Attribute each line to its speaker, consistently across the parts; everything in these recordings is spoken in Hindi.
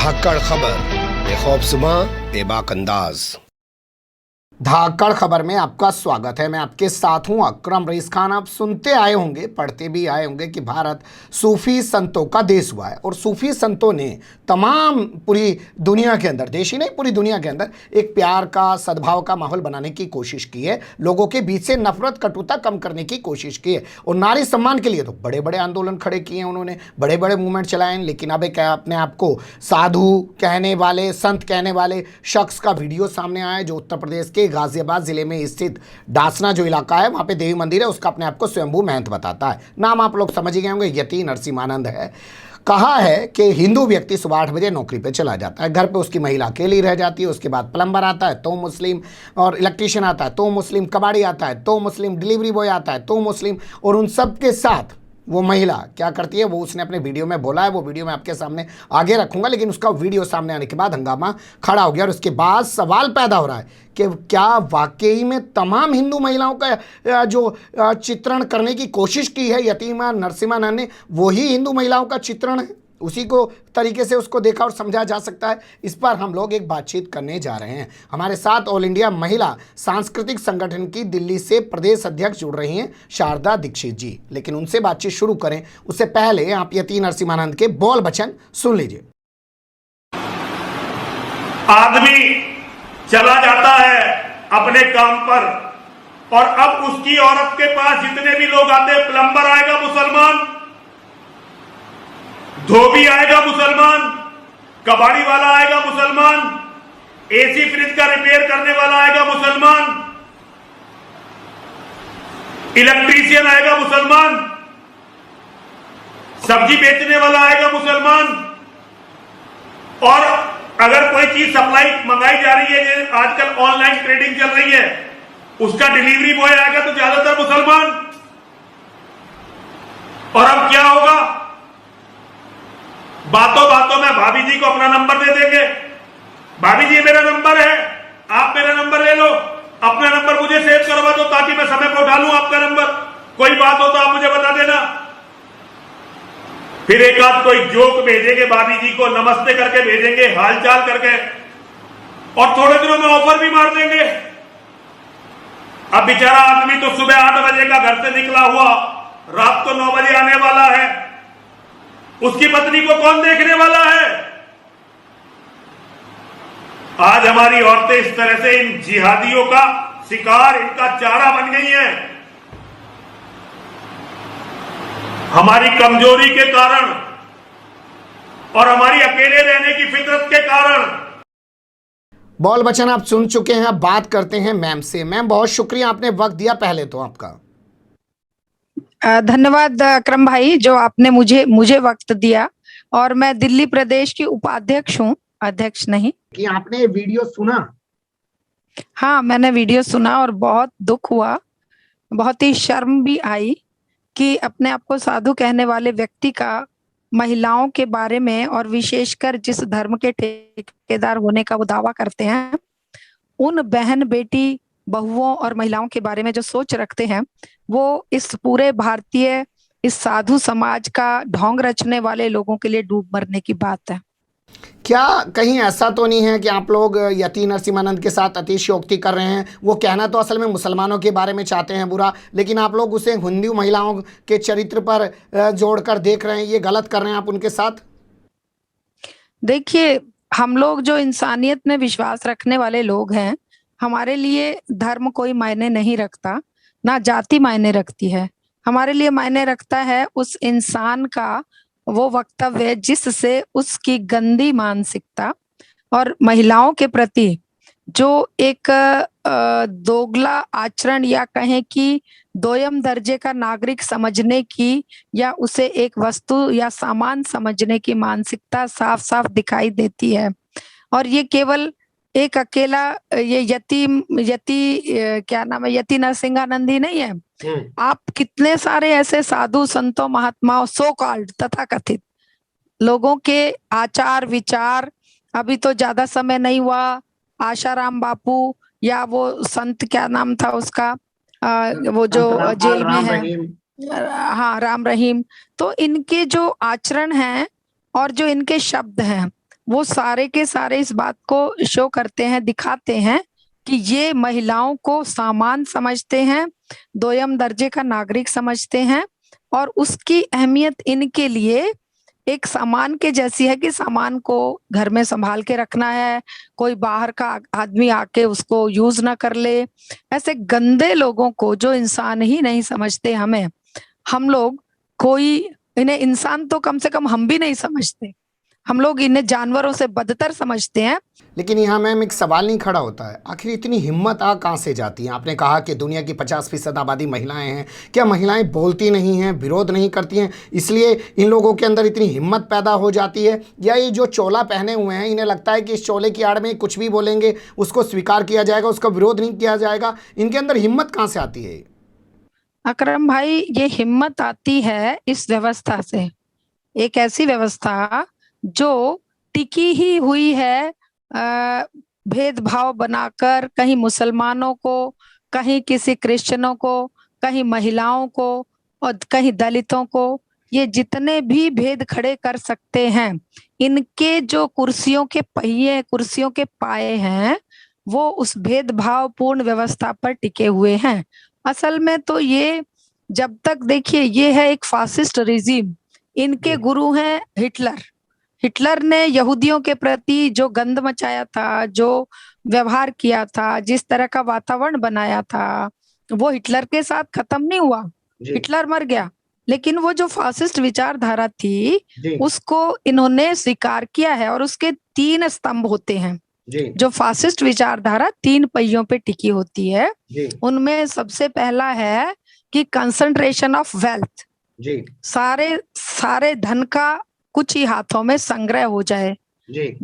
Speaker 1: धाकड़ खबर, बेखौफसमा बेबाक अंदाज। धाकड़ खबर में आपका स्वागत है। मैं आपके साथ हूं अकरम रईस खान। आप सुनते आए होंगे, पढ़ते भी आए होंगे कि भारत सूफी संतों का देश हुआ है और सूफी संतों ने तमाम पूरी दुनिया के अंदर, देश ही नहीं पूरी दुनिया के अंदर एक प्यार का, सद्भाव का माहौल बनाने की कोशिश की है। लोगों के बीच से नफरत, कटुता कम करने की कोशिश की है और नारी सम्मान के लिए तो बड़े बड़े आंदोलन खड़े किए हैं उन्होंने, बड़े बड़े मूवमेंट चलाए हैं। लेकिन अब एक अपने आप को साधु कहने वाले, संत कहने वाले शख्स का वीडियो सामने आया है जो उत्तर प्रदेश के गाजियाबाद जिले में स्थित डासना जो इलाका है, वहां पे देवी मंदिर है, उसका अपने आप को स्वयंभू महंत बताता है। नाम आप लोग समझ ही गए होंगे, यति नरसिम्हानंद है। कहा है कि हिंदू व्यक्ति सुबह 8 बजे नौकरी पे चला जाता है, घर पे उसकी महिला अकेली रह जाती है, उसके बाद प्लम्बर आता है तो मुस्लिम, और इलेक्ट्रीशियन आता है तो मुस्लिम, कबाड़ी आता है तो मुस्लिम, डिलीवरी बॉय आता है तो मुस्लिम, और उन सब के साथ वो महिला क्या करती है, वो उसने अपने वीडियो में बोला है। वो वीडियो मैं आपके सामने आगे रखूंगा, लेकिन उसका वीडियो सामने आने के बाद हंगामा खड़ा हो गया और उसके बाद सवाल पैदा हो रहा है कि क्या वाकई में तमाम हिंदू महिलाओं का जो चित्रण करने की कोशिश की है यति नरसिम्हानंद ने, वही हिंदू महिलाओं का चित्रण है? उसी को तरीके से उसको देखा और समझा जा सकता है? इस पर हम लोग एक बातचीत करने जा रहे हैं। हमारे साथ ऑल इंडिया महिला सांस्कृतिक संगठन की दिल्ली से प्रदेश अध्यक्ष जुड़ रही हैं शारदा दीक्षित जी। लेकिन उनसे बातचीत शुरू करें उससे पहले आप यति नरसिम्हानंद के बोल वचन सुन लीजिए।
Speaker 2: आदमी चला जाता है अपने काम पर और अब उसकी औरत के पास जितने भी लोग आते हैं, प्लम्बर आएगा मुसलमान, धोबी आएगा मुसलमान, कबाड़ी वाला आएगा मुसलमान, एसी फ्रिज का रिपेयर करने वाला आएगा मुसलमान, इलेक्ट्रीशियन आएगा मुसलमान, सब्जी बेचने वाला आएगा मुसलमान, और अगर कोई चीज सप्लाई मंगाई जा रही है, आजकल ऑनलाइन ट्रेडिंग चल रही है, उसका डिलीवरी बॉय आएगा तो ज्यादातर मुसलमान। और अब क्या होगा, बातों बातों में भाभी जी को अपना नंबर दे देंगे। भाभी जी मेरा नंबर है, आप मेरा नंबर ले लो, अपना नंबर मुझे सेव करवा दो ताकि मैं समय पर उठा लूं आपका नंबर, कोई बात हो तो आप मुझे बता देना। फिर एक आध कोई जोक भेजेंगे भाभी जी को, नमस्ते करके भेजेंगे, हालचाल करके, और थोड़े दिनों में ऑफर भी मार देंगे। अब बेचारा आदमी तो सुबह 8 बजे का घर से निकला हुआ, रात को 9 बजे आने वाला है, उसकी पत्नी को कौन देखने वाला है? आज हमारी औरतें इस तरह से इन जिहादियों का शिकार, इनका चारा बन गई हैं, हमारी कमजोरी के कारण और हमारी अकेले रहने की फितरत के कारण।
Speaker 1: बोल वचन आप सुन चुके हैं। अब बात करते हैं मैम से। मैम बहुत शुक्रिया, आपने वक्त दिया पहले तो आपका।
Speaker 3: धन्यवाद अकरम भाई, जो आपने मुझे वक्त दिया। और मैं दिल्ली प्रदेश की उपाध्यक्ष हूँ, अध्यक्ष नहीं।
Speaker 1: कि आपने वीडियो सुना?
Speaker 3: हाँ, मैंने वीडियो सुना और बहुत दुख हुआ, बहुत ही शर्म भी आई कि अपने आप को साधु कहने वाले व्यक्ति का महिलाओं के बारे में, और विशेषकर जिस धर्म के ठेकेदार होने का वो दावा करते हैं, उन बहन बेटी बहुओं और महिलाओं के बारे में जो सोच रखते हैं, वो इस पूरे भारतीय, इस साधु समाज का ढोंग रचने वाले लोगों के लिए डूब मरने की बात है।
Speaker 1: क्या कहीं ऐसा तो नहीं है कि आप लोग यति नरसिम्हानंद के साथ अतिशयोक्ति कर रहे हैं? वो कहना तो असल में मुसलमानों के बारे में चाहते हैं बुरा, लेकिन आप लोग उसे हिंदू महिलाओं के चरित्र पर जोड़कर देख रहे हैं, ये गलत कर रहे हैं आप उनके साथ।
Speaker 3: देखिए, हम लोग जो इंसानियत में विश्वास रखने वाले लोग हैं, हमारे लिए धर्म कोई मायने नहीं रखता, ना जाति मायने रखती है। हमारे लिए मायने रखता है उस इंसान का वो वक्तव्य जिससे उसकी गंदी मानसिकता और महिलाओं के प्रति जो एक दोगला आचरण, या कहें कि दोयम दर्जे का नागरिक समझने की, या उसे एक वस्तु या सामान समझने की मानसिकता साफ साफ दिखाई देती है। और ये केवल एक अकेला ये यति क्या नाम है, यति नरसिम्हानंद ही नहीं है। आप कितने सारे ऐसे साधु संतों, महात्माओं, सो कॉल्ड तथाकथित लोगों के आचार विचार, अभी तो ज्यादा समय नहीं हुआ, आशाराम बापू, या वो संत क्या नाम था उसका, वो जो जेल में है, हाँ, राम रहीम। तो इनके जो आचरण हैं और जो इनके शब्द हैं, वो सारे के सारे इस बात को शो करते हैं, दिखाते हैं कि ये महिलाओं को सामान समझते हैं, दोयम दर्जे का नागरिक समझते हैं, और उसकी अहमियत इनके लिए एक सामान के जैसी है कि सामान को घर में संभाल के रखना है, कोई बाहर का आदमी आके उसको यूज ना कर ले। ऐसे गंदे लोगों को जो इंसान ही नहीं समझते, हम लोग कोई इन्हें इंसान तो कम से कम हम भी नहीं समझते, हम लोग इन्हें जानवरों से बदतर समझते हैं।
Speaker 1: लेकिन यहाँ मैम एक सवाल नहीं खड़ा होता है, आखिर इतनी हिम्मत कहाँ से जाती है? आपने कहा कि दुनिया की 50% आबादी महिलाएं हैं, क्या महिलाएं बोलती नहीं हैं, विरोध नहीं करती हैं, इसलिए इन लोगों के अंदर इतनी हिम्मत पैदा हो जाती है? या ये जो चोला पहने हुए हैं, इन्हें लगता है कि इस चोले की आड़ में कुछ भी बोलेंगे उसको स्वीकार किया जाएगा, उसका विरोध नहीं किया जाएगा? इनके अंदर हिम्मत कहाँ से आती है?
Speaker 3: अकरम भाई, ये हिम्मत आती है इस व्यवस्था से, एक ऐसी व्यवस्था जो टिकी ही हुई है भेदभाव बनाकर, कहीं मुसलमानों को, कहीं किसी क्रिश्चियनों को, कहीं महिलाओं को और कहीं दलितों को। ये जितने भी भेद खड़े कर सकते हैं, इनके जो कुर्सियों के पहिए, कुर्सियों के पाए हैं, वो उस भेदभाव पूर्ण व्यवस्था पर टिके हुए हैं। असल में तो ये जब तक, देखिए, ये है एक फासिस्ट रिजीम, इनके गुरु हैं हिटलर। हिटलर ने यहूदियों के प्रति जो गंद मचाया था, जो व्यवहार किया था, जिस तरह का वातावरण बनाया था, वो हिटलर के साथ खत्म नहीं हुआ। हिटलर मर गया, लेकिन वो जो फासिस्ट विचारधारा थी उसको इन्होंने स्वीकार किया है। और उसके 3 स्तंभ होते हैं। जो फासिस्ट विचारधारा 3 पहियों पे टिकी होती है, उनमें सबसे पहला है कि कंसंट्रेशन ऑफ वेल्थ, सारे धन का कुछ ही हाथों में संग्रह हो जाए।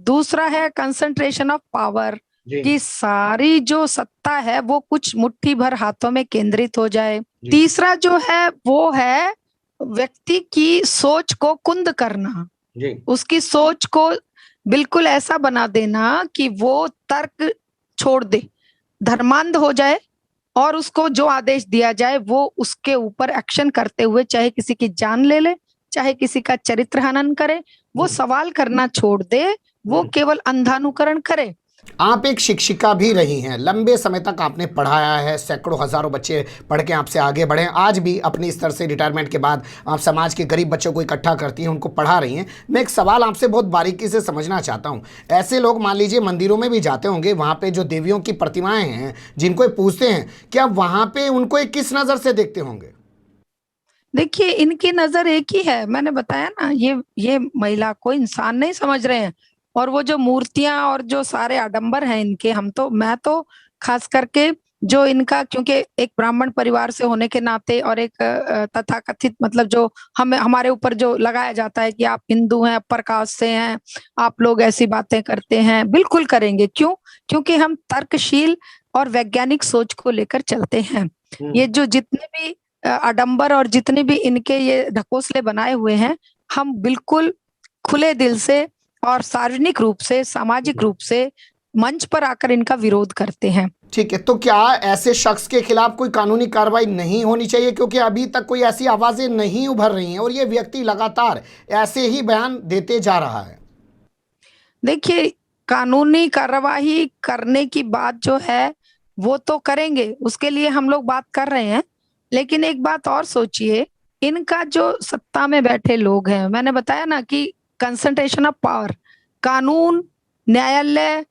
Speaker 3: दूसरा है कंसंट्रेशन ऑफ पावर, कि सारी जो सत्ता है वो कुछ मुट्ठी भर हाथों में केंद्रित हो जाए। तीसरा जो है वो है व्यक्ति की सोच को कुंद करना, उसकी सोच को बिल्कुल ऐसा बना देना कि वो तर्क छोड़ दे, धर्मांध हो जाए, और उसको जो आदेश दिया जाए वो उसके ऊपर एक्शन करते हुए, चाहे किसी की जान ले ले, चाहे किसी का चरित्र हनन करे, वो सवाल करना छोड़ दे, वो केवल अंधानुकरण करे।
Speaker 1: आप एक शिक्षिका भी रही हैं, लंबे समय तक आपने पढ़ाया है, सैकड़ों हजारों बच्चे पढ़ के आपसे आगे बढ़े, आज भी अपने स्तर से रिटायरमेंट के बाद आप समाज के गरीब बच्चों को इकट्ठा करती हैं, उनको पढ़ा रही हैं। मैं एक सवाल आपसे बहुत बारीकी से समझना चाहता हूं। ऐसे लोग मान लीजिए मंदिरों में भी जाते होंगे, वहाँ पे जो देवियों की प्रतिमाएं हैं जिनको पूजते हैं, क्या वहाँ पे उनको एक किस नज़र से देखते होंगे?
Speaker 3: देखिए, इनकी नजर एक ही है, मैंने बताया ना, ये महिला को इंसान नहीं समझ रहे हैं। और वो जो मूर्तियां और जो सारे आडंबर हैं इनके, मैं तो खास करके जो इनका, क्योंकि एक ब्राह्मण परिवार से होने के नाते और एक तथाकथित, मतलब जो हमारे ऊपर जो लगाया जाता है कि आप हिंदू हैं, अपर कास्ट से हैं, आप लोग ऐसी बातें करते हैं, बिल्कुल करेंगे। क्यों? क्योंकि हम तर्कशील और वैज्ञानिक सोच को लेकर चलते हैं। ये जो जितने भी आडंबर और जितने भी इनके ये ढकोसले बनाए हुए हैं, हम बिल्कुल खुले दिल से और सार्वजनिक रूप से, सामाजिक रूप से मंच पर आकर इनका विरोध करते हैं।
Speaker 1: ठीक है, तो क्या ऐसे शख्स के खिलाफ कोई कानूनी कार्रवाई नहीं होनी चाहिए? क्योंकि अभी तक कोई ऐसी आवाजें नहीं उभर रही हैं और ये व्यक्ति लगातार ऐसे ही बयान देते जा रहा है।
Speaker 3: देखिए, कानूनी कार्रवाई करने की बात जो है वो तो करेंगे, उसके लिए हम लोग बात कर रहे हैं। लेकिन एक बात और सोचिए, इनका जो सत्ता में बैठे लोग हैं, मैंने बताया ना कि कंसंट्रेशन ऑफ पावर, कानून, न्यायालय,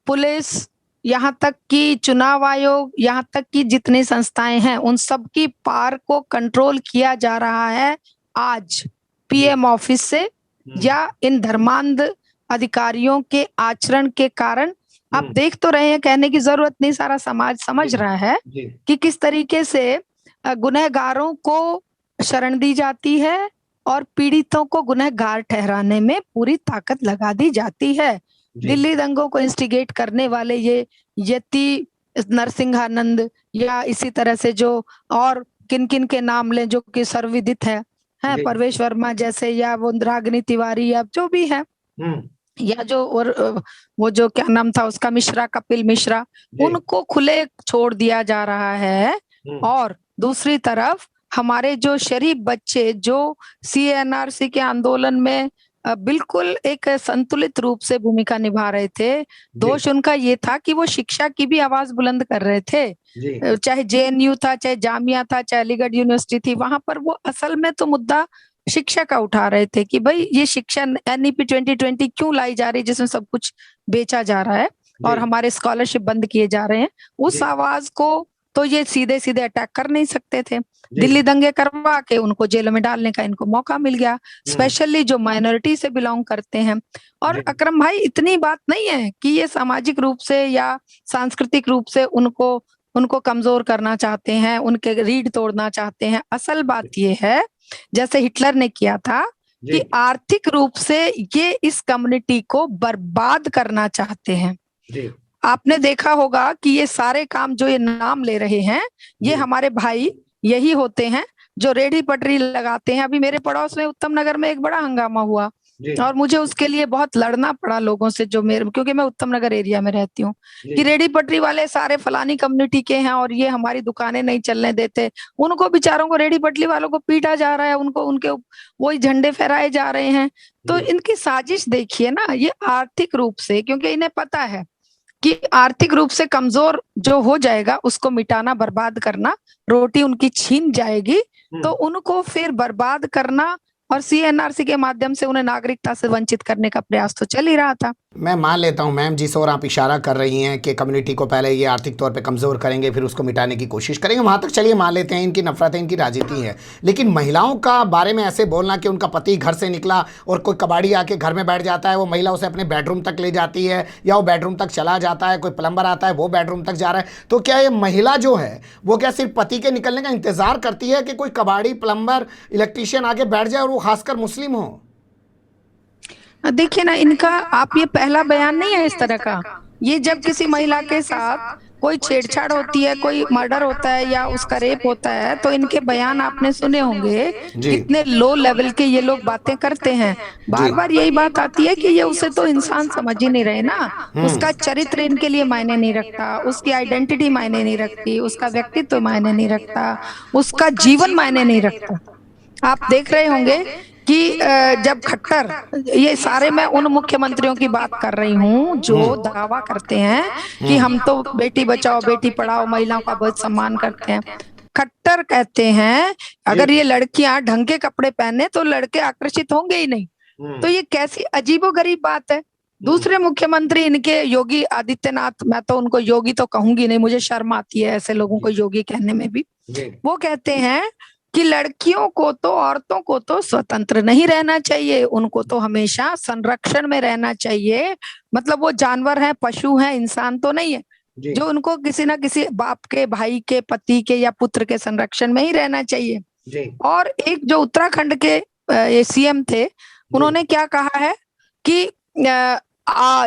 Speaker 3: पुलिस, यहाँ तक कि चुनाव आयोग, यहाँ तक कि जितनी संस्थाएं हैं, उन सब की पावर को कंट्रोल किया जा रहा है आज पीएम ऑफिस से, या इन धर्मांध अधिकारियों के आचरण के कारण। आप देख तो रहे हैं, कहने की जरूरत नहीं, सारा समाज समझ रहा है कि किस तरीके से गुनहगारों को शरण दी जाती है और पीड़ितों को गुनहगार ठहराने में पूरी ताकत लगा दी जाती है। दिल्ली दंगों को इंस्टिगेट करने वाले ये यति नरसिंहानंद, या इसी तरह से जो और किन किन के नाम लें जो कि सर्वविदित है परवेश वर्मा जैसे, या वो रागिनी तिवारी, या जो भी है, या जो और वो जो क्या नाम था उसका, मिश्रा, कपिल मिश्रा, उनको खुले छोड़ दिया जा रहा है। और दूसरी तरफ हमारे जो शरीफ बच्चे जो CNRC के आंदोलन में बिल्कुल एक संतुलित रूप से भूमिका निभा रहे थे। दोष उनका ये था कि वो शिक्षा की भी आवाज बुलंद कर रहे थे।
Speaker 1: जी
Speaker 3: चाहे जेएनयू था, चाहे जामिया था, चाहे अलीगढ़ यूनिवर्सिटी थी, वहां पर वो असल में तो मुद्दा शिक्षा का उठा रहे थे कि भाई ये शिक्षा एनईपी 2020 क्यों लाई जा रही है, जिसमें सब कुछ बेचा जा रहा है और हमारे स्कॉलरशिप बंद किए जा रहे हैं। उस आवाज को तो ये सीधे सीधे अटैक कर नहीं सकते थे। दिल्ली दंगे करवा के उनको जेलों में डालने का इनको मौका मिल गया, स्पेशली जो माइनॉरिटी से बिलोंग करते हैं। और अकरम भाई, इतनी बात नहीं है कि ये सामाजिक रूप से या सांस्कृतिक रूप से उनको कमजोर करना चाहते हैं, उनके रीढ़ तोड़ना चाहते हैं। असल बात ये है, जैसे हिटलर ने किया था, कि आर्थिक रूप से ये इस कम्युनिटी को बर्बाद करना चाहते हैं। आपने देखा होगा कि ये सारे काम जो ये नाम ले रहे हैं, ये हमारे भाई यही होते हैं जो रेहड़ी पटरी लगाते हैं। अभी मेरे पड़ोस में उत्तम नगर में एक बड़ा हंगामा हुआ और मुझे उसके लिए बहुत लड़ना पड़ा लोगों से, जो मेरे, क्योंकि मैं उत्तम नगर एरिया में रहती हूँ, कि रेहड़ी पटरी वाले सारे फलानी कम्युनिटी के हैं और ये हमारी दुकानें नहीं चलने देते। उनको बेचारों को, रेहड़ी पटरी वालों को पीटा जा रहा है, उनको उनके वही झंडे फहराए जा रहे हैं। तो इनकी साजिश देखिए ना, ये आर्थिक रूप से, क्योंकि इन्हें पता है कि आर्थिक रूप से कमजोर जो हो जाएगा उसको मिटाना, बर्बाद करना, रोटी उनकी छीन जाएगी तो उनको फिर बर्बाद करना और सीएनआरसी के माध्यम से उन्हें नागरिकता से वंचित करने का प्रयास तो चल ही रहा था।
Speaker 1: मैं मान लेता हूं मैम, जिस ओर आप इशारा कर रही हैं कि कम्युनिटी को पहले ये आर्थिक तौर पे कमज़ोर करेंगे, फिर उसको मिटाने की कोशिश करेंगे, वहाँ तक चलिए मान लेते हैं, इनकी नफरत है, इनकी राजनीति है। लेकिन महिलाओं का बारे में ऐसे बोलना कि उनका पति घर से निकला और कोई कबाड़ी आके घर में बैठ जाता है, वो महिला उसे अपने बेडरूम तक ले जाती है या वो बेडरूम तक चला जाता है, कोई प्लम्बर आता है वो बेडरूम तक जा रहा है, तो क्या ये महिला जो है वो क्या सिर्फ पति के निकलने का इंतज़ार करती है कि कोई कबाड़ी, प्लम्बर, इलेक्ट्रीशियन आके बैठ जाए और वो खासकर मुस्लिम हो?
Speaker 3: देखिए ना, इनका आप ये पहला बयान नहीं है इस तरह का। ये जब किसी महिला के साथ कोई छेड़छाड़ होती है, कोई मर्डर होता है या उसका रेप होता है, तो इनके बयान आपने सुने होंगे, कितने लो लेवल के ये लोग बातें करते हैं। बार बार यही बात आती है कि ये उसे तो इंसान समझ ही नहीं रहे ना, उसका चरित्र इनके लिए मायने नहीं रखता, उसकी आइडेंटिटी मायने नहीं रखती, उसका व्यक्तित्व मायने नहीं रखता, उसका जीवन मायने नहीं रखता। आप देख रहे होंगे कि जब खट्टर, ये सारे मैं उन मुख्यमंत्रियों की बात कर रही हूँ जो दावा करते हैं कि हम तो बेटी बचाओ बेटी पढ़ाओ, महिलाओं का बहुत सम्मान करते हैं। खट्टर कहते हैं अगर ये लड़कियां ढंग के कपड़े पहने तो लड़के आकर्षित होंगे ही नहीं। तो ये कैसी अजीबोगरीब बात है। दूसरे मुख्यमंत्री इनके योगी आदित्यनाथ, मैं तो उनको योगी तो कहूंगी नहीं, मुझे शर्म आती है ऐसे लोगों को योगी कहने में भी। वो कहते हैं कि लड़कियों को तो, औरतों को तो स्वतंत्र नहीं रहना चाहिए, उनको तो हमेशा संरक्षण में रहना चाहिए। मतलब वो जानवर है, पशु है, इंसान तो नहीं है, जो उनको किसी ना किसी बाप के, भाई के, पति के या पुत्र के संरक्षण में ही रहना चाहिए। और एक जो उत्तराखंड के ये सीएम थे, उन्होंने क्या कहा है कि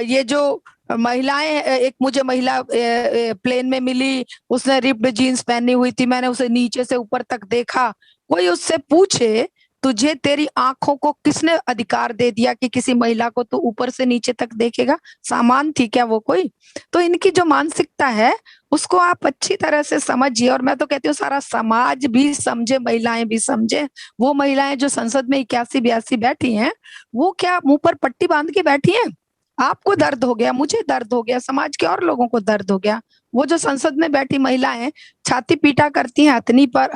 Speaker 3: ये जो महिलाएं, एक मुझे महिला प्लेन में मिली, उसने रिप्ड जीन्स पहनी हुई थी, मैंने उसे नीचे से ऊपर तक देखा। कोई उससे पूछे तुझे, तेरी आंखों को किसने अधिकार दे दिया कि किसी महिला को तो ऊपर से नीचे तक देखेगा? सामान थी क्या वो कोई? तो इनकी जो मानसिकता है उसको आप अच्छी तरह से समझिए, और मैं तो कहती हूँ सारा समाज भी समझे, महिलाएं भी समझे। वो महिलाएं जो संसद में 81-82 बैठी हैं, वो क्या मुंह पर पट्टी बांध के बैठी हैं? आपको दर्द हो गया, मुझे दर्द हो गया, समाज के और लोगों को दर्द हो गया। वो जो संसद में बैठी महिलाएं छाती पीटा करती हैं,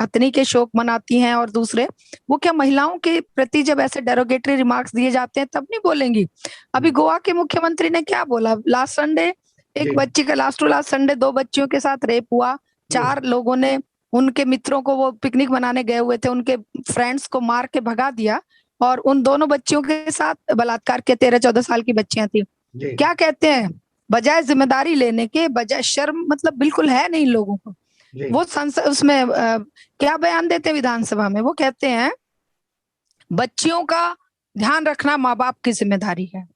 Speaker 3: हथनी के शोक मनाती हैं, और दूसरे वो क्या महिलाओं के प्रति जब ऐसे डेरोगेटरी रिमार्क्स दिए जाते हैं तब नहीं बोलेंगी? अभी गोवा के मुख्यमंत्री ने क्या बोला? लास्ट संडे एक बच्ची का, लास्ट टू लास्ट संडे 2 बच्चियों के साथ रेप हुआ। 4 लोगों ने उनके मित्रों को, वो पिकनिक मनाने गए हुए थे, उनके फ्रेंड्स को मार के भगा दिया और उन दोनों बच्चियों के साथ बलात्कार किया। 13-14 साल की बच्चियां थी। क्या कहते हैं? बजाय जिम्मेदारी लेने के, बजाय शर्म मतलब बिल्कुल है नहीं लोगों को। वो संसद उसमें क्या बयान देते हैं विधानसभा में? वो कहते हैं बच्चियों का ध्यान रखना माँ बाप की जिम्मेदारी है।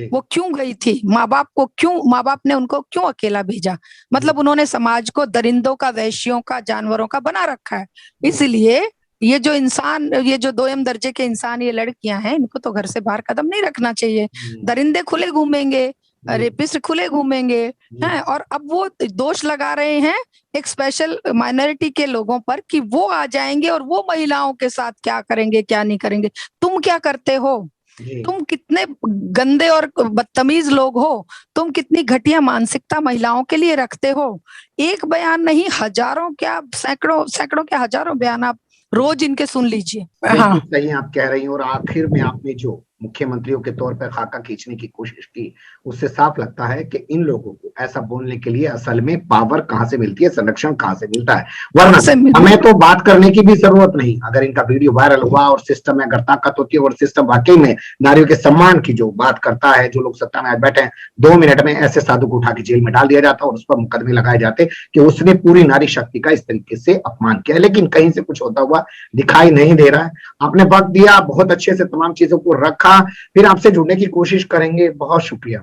Speaker 3: वो क्यों गई थी? माँ बाप ने उनको क्यों अकेला भेजा? मतलब उन्होंने समाज को दरिंदों का, वैश्यों का, जानवरों का बना रखा है। इसलिए ये जो इंसान, ये जो 2M दर्जे के इंसान, ये लड़कियां हैं, इनको तो घर से बाहर कदम नहीं रखना चाहिए। दरिंदे खुले घूमेंगे, रेपिस्ट खुले घूमेंगे हैं। और अब वो दोष लगा रहे हैं एक स्पेशल माइनॉरिटी के लोगों पर कि वो आ जाएंगे और वो महिलाओं के साथ क्या करेंगे, क्या नहीं करेंगे। तुम क्या करते हो?
Speaker 1: जी।
Speaker 3: तुम कितने गंदे और बदतमीज लोग हो, तुम कितनी घटिया मानसिकता महिलाओं के लिए रखते हो। एक बयान नहीं, हजारों क्या सैकड़ों सैकड़ों क्या हजारों बयान आप रोज इनके सुन लीजिए।
Speaker 1: बिल्कुल
Speaker 3: हाँ,
Speaker 1: सही आप कह रही हैं। और आखिर में आपने जो मुख्यमंत्रियों के तौर पर खाका खींचने की कोशिश की, उससे साफ लगता है कि इन लोगों को ऐसा बोलने के लिए असल में पावर कहां से मिलती है, संरक्षण कहां से मिलता है। वरना हमें तो बात करने की भी जरूरत नहीं। अगर इनका वीडियो वायरल हुआ और सिस्टम में अगर ताकत होती है और सिस्टम वाकई में नारियों के सम्मान की जो बात करता है, जो लोग सत्ता में आज बैठे हैं, 2 मिनट में ऐसे साधु को उठा के जेल में डाल दिया जाता और उस पर मुकदमे लगाए जाते कि उसने पूरी नारी शक्ति का इस तरीके से अपमान किया। लेकिन कहीं से कुछ होता हुआ दिखाई नहीं दे रहा है। आपने वक्त दिया, बहुत अच्छे से तमाम चीजों को रखा। फिर आपसे जुड़ने की कोशिश करेंगे। बहुत शुक्रिया।